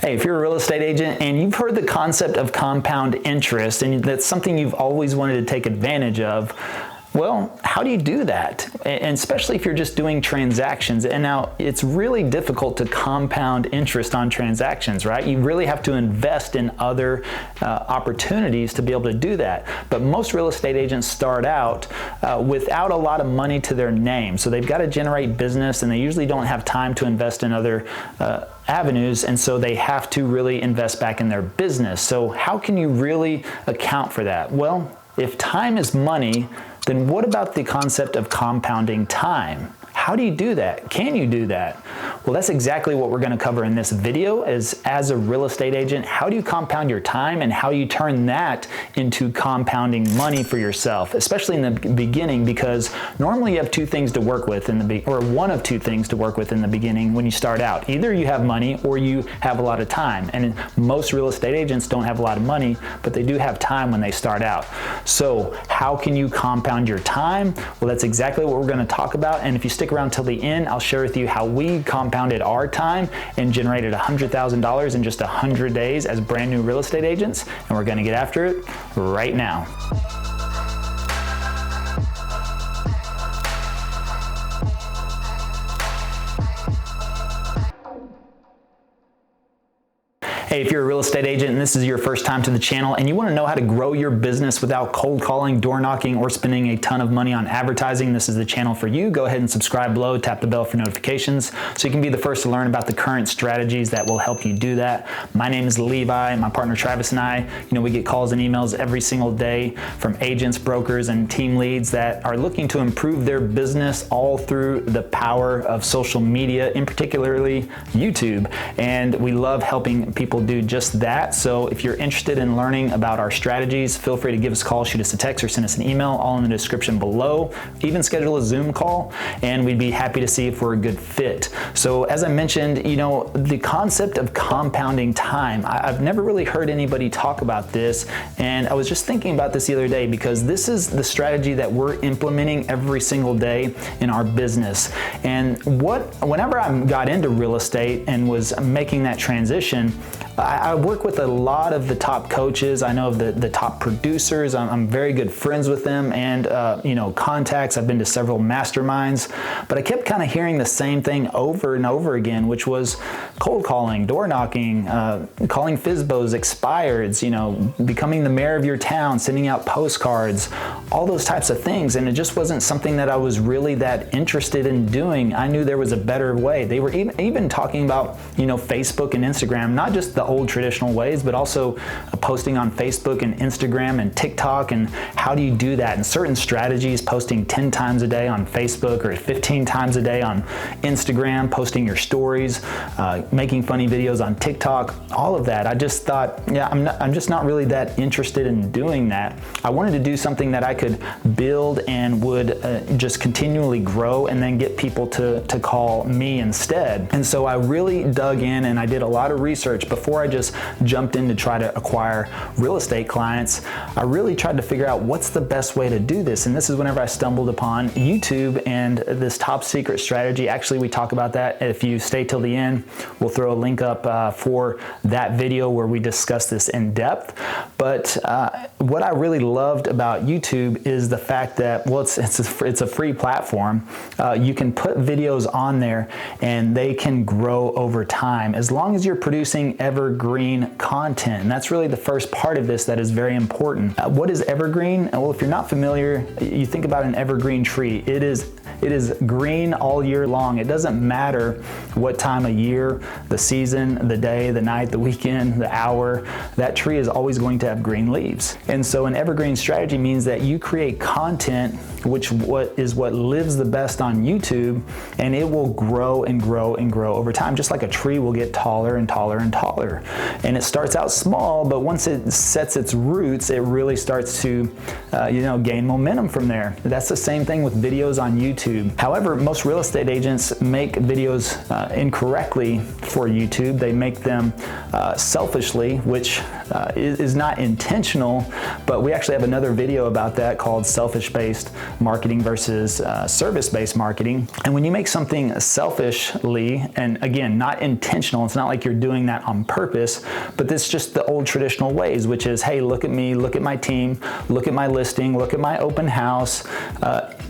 Hey, if you're a real estate agent and you've heard the concept of compound interest and that's something you've always wanted to take advantage of, well, how do you do that? And especially if you're just doing transactions. And now it's really difficult to compound interest on transactions, right? You really have to invest in other opportunities to be able to do that. But most real estate agents start out without a lot of money to their name. So they've got to generate business and they usually don't have time to invest in other avenues, and so they have to really invest back in their business. So how can you really account for that? Well, if time is money, then what about the concept of compounding time? How do you do that? Can you do that? Well, that's exactly what we're going to cover in this video as a real estate agent. How do you compound your time and how you turn that into compounding money for yourself, especially in the beginning, because normally you have two things to work with or one of two things to work with in the beginning when you start out. Either you have money or you have a lot of time. And most real estate agents don't have a lot of money, but they do have time when they start out. So how can you compound your time? Well, that's exactly what we're going to talk about. And if you stick around till the end, I'll share with you how we compounded our time and generated $100,000 in just 100 days as brand new real estate agents. And we're going to get after it right now. Hey, if you're a real estate agent and this is your first time to the channel and you want to know how to grow your business without cold calling, door knocking, or spending a ton of money on advertising, this is the channel for you. Go ahead and subscribe below, tap the bell for notifications so you can be the first to learn about the current strategies that will help you do that. My name is Levi, my partner Travis and I, we get calls and emails every single day from agents, brokers, and team leads that are looking to improve their business all through the power of social media, in particularly YouTube. And we love helping people do just that. So if you're interested in learning about our strategies, feel free to give us a call, shoot us a text, or send us an email, all in the description below. Even schedule a Zoom call, and we'd be happy to see if we're a good fit. So as I mentioned, the concept of compounding time, I've never really heard anybody talk about this, and I was just thinking about this the other day because this is the strategy that we're implementing every single day in our business. And whenever I got into real estate and was making that transition, I work with a lot of the top coaches. I know of the top producers. I'm very good friends with them and, contacts. I've been to several masterminds, but I kept kind of hearing the same thing over and over again, which was cold calling, door knocking, calling FSBOs, expireds, becoming the mayor of your town, sending out postcards, all those types of things. And it just wasn't something that I was really that interested in doing. I knew there was a better way. They were even talking about, Facebook and Instagram, not just the old traditional ways, but also posting on Facebook and Instagram and TikTok, and how do you do that? And certain strategies, posting 10 times a day on Facebook or 15 times a day on Instagram, posting your stories, making funny videos on TikTok, all of that. I just thought, I'm just not really that interested in doing that. I wanted to do something that I could build and would just continually grow and then get people to call me instead. And so I really dug in and I did a lot of research before I just jumped in to try to acquire real estate clients. I really tried to figure out what's the best way to do this. And this is whenever I stumbled upon YouTube and this top secret strategy. Actually, we talk about that. If you stay till the end, we'll throw a link up for that video where we discuss this in depth. But what I really loved about YouTube is the fact that, well, it's a free platform. You can put videos on there and they can grow over time as long as you're producing evergreen content. And that's really the first part of this that is very important. What is evergreen? Well, if you're not familiar, you think about an evergreen tree. It is green all year long. It doesn't matter what time of year, the season, the day, the night, the weekend, the hour, that tree is always going to have green leaves. And so an evergreen strategy means that you create content which what lives the best on YouTube, and it will grow and grow and grow over time. Just like a tree will get taller and taller and taller. And it starts out small, but once it sets its roots, it really starts to gain momentum from there. That's the same thing with videos on YouTube. However, most real estate agents make videos incorrectly for YouTube. They make them selfishly, which is not intentional, but we actually have another video about that called selfish-based marketing versus service-based marketing. And when you make something selfishly, and again, not intentional, it's not like you're doing that on purpose, purpose, but this is just the old traditional ways, which is, hey, look at me, look at my team, look at my listing, look at my open house.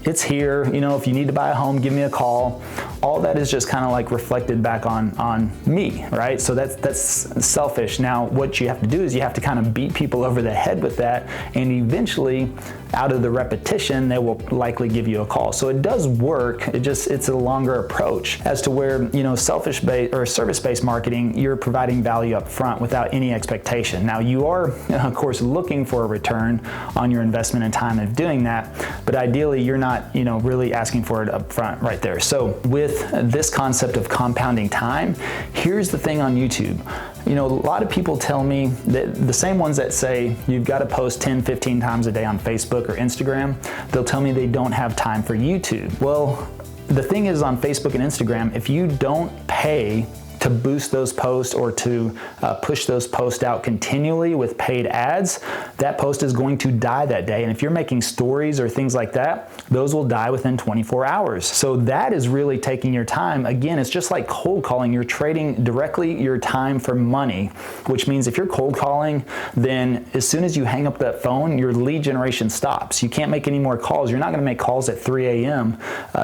It's here, you know, if you need to buy a home, give me a call. All that is just kind of like reflected back on me, right? So that's selfish. Now, what you have to do is you have to kind of beat people over the head with that, and eventually, out of the repetition, they will likely give you a call. So it does work. It's a longer approach as to where, you know, selfish-based or service-based marketing, you're providing value up front without any expectation. Now, you are, of course, looking for a return on your investment and time of doing that, but ideally, you're not, you know, really asking for it up front right there. So with this concept of compounding time, here's the thing on YouTube. You know, a lot of people tell me that the same ones that say you've got to post 10, 15 times a day on Facebook or Instagram, they'll tell me they don't have time for YouTube. Well, the thing is, on Facebook and Instagram, if you don't pay to boost those posts or to push those posts out continually with paid ads, that post is going to die that day. And if you're making stories or things like that, those will die within 24 hours. So that is really taking your time. Again, it's just like cold calling. You're trading directly your time for money, which means if you're cold calling, then as soon as you hang up that phone, your lead generation stops. You can't make any more calls. You're not going to make calls at 3 a.m.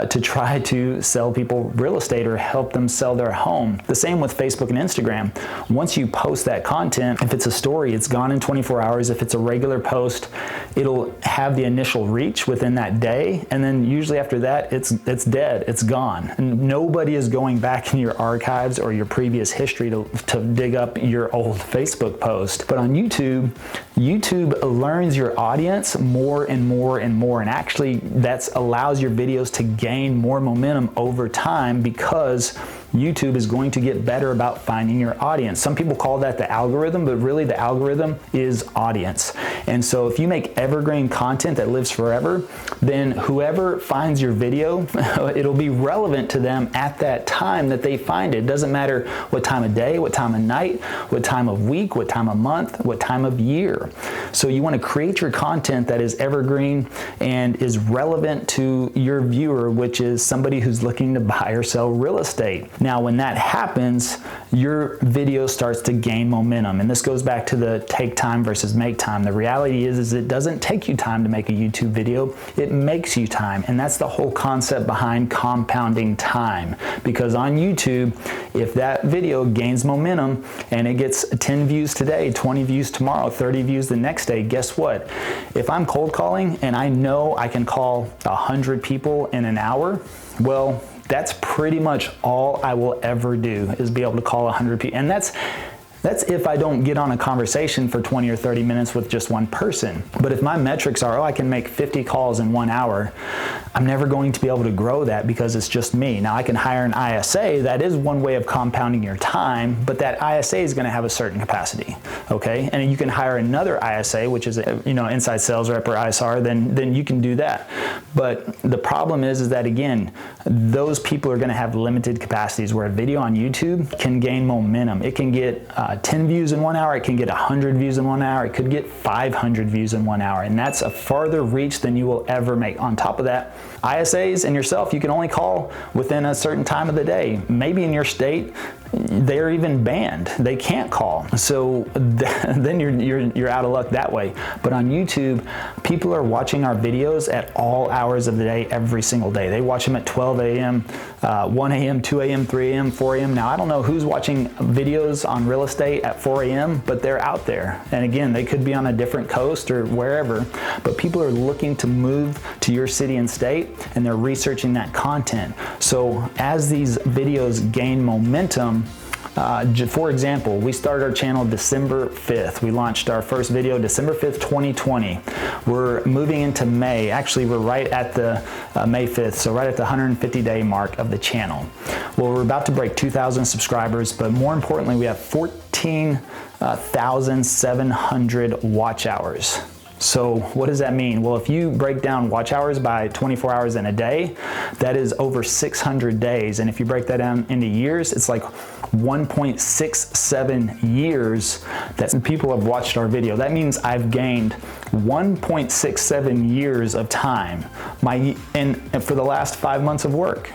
To try to sell people real estate or help them sell their home. The same with Facebook and Instagram. Once you post that content, if it's a story, it's gone in 24 hours. If it's a regular post, it'll have the initial reach within that day, and then usually after that, it's dead, it's gone. And nobody is going back in your archives or your previous history to dig up your old Facebook post. But on YouTube learns your audience more and more and more, and actually that allows your videos to gain more momentum over time because YouTube is going to get better about finding your audience. Some people call that the algorithm, but really the algorithm is audience. And so if you make evergreen content that lives forever, then whoever finds your video, it'll be relevant to them at that time that they find it. It doesn't matter what time of day, what time of night, what time of week, what time of month, what time of year. So you want to create your content that is evergreen and is relevant to your viewer, which is somebody who's looking to buy or sell real estate. Now, when that happens, your video starts to gain momentum. And this goes back to the take time versus make time. The reality is it doesn't take you time to make a YouTube video. It makes you time. And that's the whole concept behind compounding time. Because on YouTube, if that video gains momentum and it gets 10 views today, 20 views tomorrow, 30 views the next day, guess what? If I'm cold calling and I know I can call 100 people in an hour, well, that's pretty much all I will ever do is be able to call 100 people. And that's if I don't get on a conversation for 20 or 30 minutes with just one person. But if my metrics are, I can make 50 calls in 1 hour, I'm never going to be able to grow that because it's just me. Now I can hire an ISA. That is one way of compounding your time, but that ISA is going to have a certain capacity, okay? And you can hire another ISA, which is a, inside sales rep or ISR, then you can do that. But the problem is that, again, those people are going to have limited capacities, where a video on YouTube can gain momentum. It can get 10 views in 1 hour, it can get 100 views in 1 hour, it could get 500 views in 1 hour, and that's a farther reach than you will ever make. On top of that, ISAs and yourself, you can only call within a certain time of the day. Maybe in your state, they're even banned. They can't call. So then you're out of luck that way. But on YouTube, people are watching our videos at all hours of the day, every single day. They watch them at 12 a.m., 1 a.m., 2 a.m., 3 a.m., 4 a.m. Now, I don't know who's watching videos on real estate at 4 a.m., but they're out there. And again, they could be on a different coast or wherever, but people are looking to move to your city and state, and they're researching that content. So as these videos gain momentum, for example, we started our channel December 5th. We launched our first video December 5th, 2020. We're moving into May. Actually, we're right at the May 5th, so right at the 150-day mark of the channel. Well, we're about to break 2,000 subscribers, but more importantly, we have 14,700 watch hours. So what does that mean? Well, if you break down watch hours by 24 hours in a day, that is over 600 days. And if you break that down into years, it's like 1.67 years that people have watched our video. That means I've gained 1.67 years of time and for the last 5 months of work.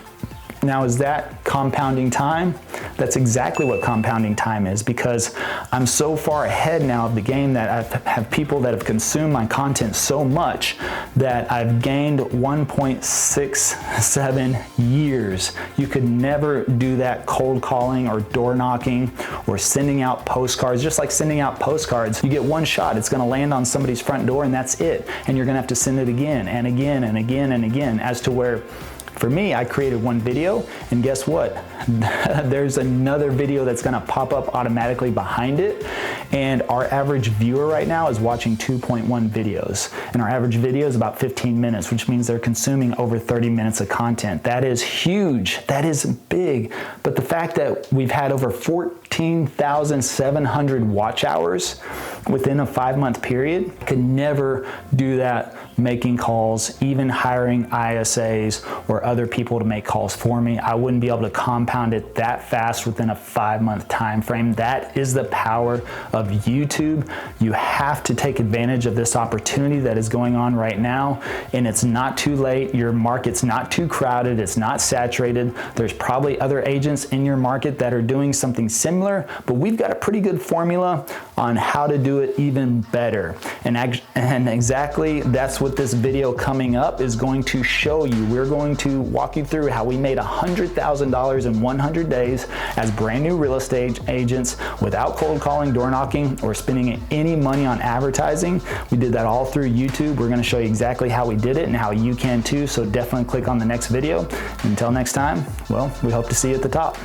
Now, is that compounding time? That's exactly what compounding time is, because I'm so far ahead now of the game that I have people that have consumed my content so much that I've gained 1.67 years. You could never do that cold calling or door knocking or sending out postcards. Just like sending out postcards, you get one shot. It's going to land on somebody's front door and that's it. And you're going to have to send it again and again and again and again, as to where, for me, I created one video, and guess what? There's another video that's gonna pop up automatically behind it, and our average viewer right now is watching 2.1 videos, and our average video is about 15 minutes, which means they're consuming over 30 minutes of content. That is huge, that is big, but the fact that we've had over 14,700 watch hours within a 5-month period, could never do that making calls, even hiring ISAs or other people to make calls for me. I wouldn't be able to compound it that fast within a 5-month time frame. That is the power of YouTube. You have to take advantage of this opportunity that is going on right now, and it's not too late. Your market's not too crowded, it's not saturated. There's probably other agents in your market that are doing something similar, but we've got a pretty good formula on how to do it even better. And exactly that's what this video coming up is going to show you. We're going to walk you through how we made $100,000 in 100 days as brand new real estate agents without cold calling, door knocking, or spending any money on advertising. We did that all through YouTube. We're going to show you exactly how we did it and how you can too. So definitely click on the next video. Until next time, well, we hope to see you at the top.